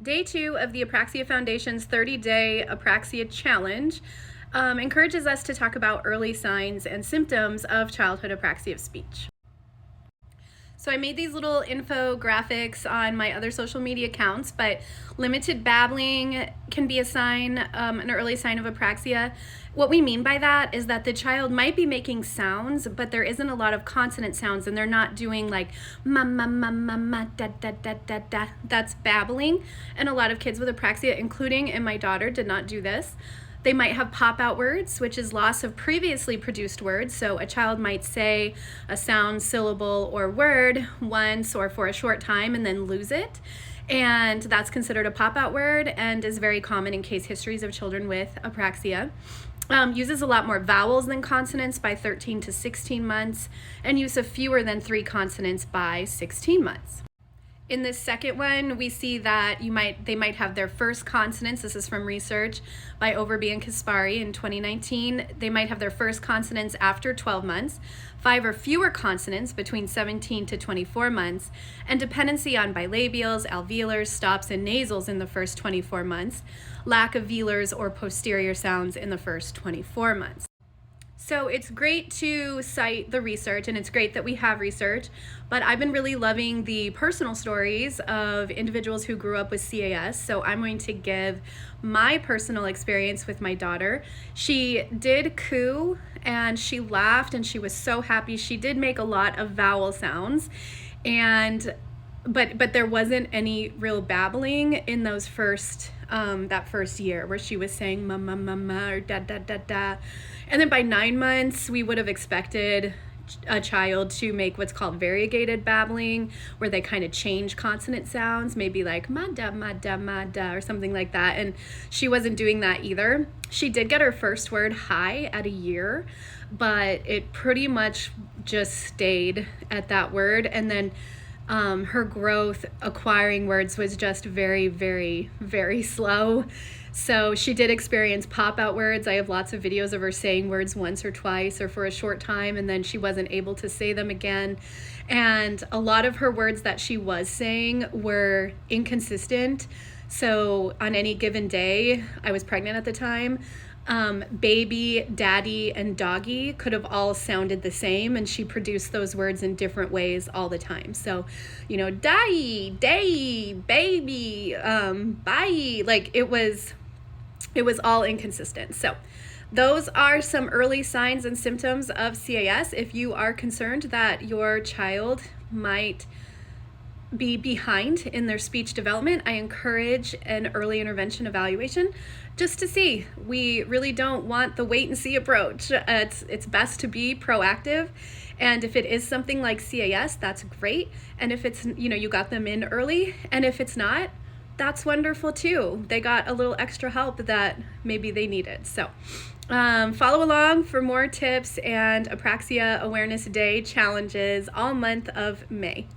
Day 2 of the Apraxia Foundation's 30-day Apraxia Challenge encourages us to talk about early signs and symptoms of childhood apraxia of speech. So I made these little infographics on my other social media accounts, but limited babbling can be a sign, an early sign of apraxia. What we mean by that is that the child might be making sounds, but there isn't a lot of consonant sounds, and they're not doing like ma ma ma ma ma da da da da da. That's babbling, and a lot of kids with apraxia, including my daughter, did not do this. They might have pop-out words, which is loss of previously produced words. So a child might say a sound, syllable, or word once or for a short time and then lose it. And that's considered a pop-out word and is very common in case histories of children with apraxia. Uses a lot more vowels than consonants by 13 to 16 months, and use of fewer than 3 consonants by 16 months. In this second one, we see that they might have their first consonants. This is from research by Overby and Kaspari in 2019. They might have their first consonants after 12 months, 5 or fewer consonants between 17 to 24 months, and dependency on bilabials, alveolars, stops, and nasals in the first 24 months, lack of velars or posterior sounds in the first 24 months. So it's great to cite the research, and it's great that we have research, but I've been really loving the personal stories of individuals who grew up with CAS, so I'm going to give my personal experience with my daughter. She did coo, and she laughed, and she was so happy. She did make a lot of vowel sounds, but there wasn't any real babbling in those that first year where she was saying ma ma ma ma or da da da da. And then by 9 months, we would have expected a child to make what's called variegated babbling, where they kind of change consonant sounds, maybe like ma da or something like that. And she wasn't doing that either. She did get her first word hi at a year, but it pretty much just stayed at that word. And then her growth acquiring words was just very, very, very slow. So she did experience pop-out words. I have lots of videos of her saying words once or twice or for a short time, and then she wasn't able to say them again. And a lot of her words that she was saying were inconsistent. So on any given day, I was pregnant at the time, baby, daddy, and doggy could have all sounded the same, and she produced those words in different ways all the time. So, daddy, day, baby, bye, like it was all inconsistent. So those are some early signs and symptoms of CAS. If you are concerned that your child might be behind in their speech development, I encourage an early intervention evaluation just to see. We really don't want the wait and see approach. It's best to be proactive. And if it is something like CAS, that's great. And if it's, you got them in early, and if it's not, that's wonderful too. They got a little extra help that maybe they needed. So follow along for more tips and Apraxia Awareness Day challenges all month of May.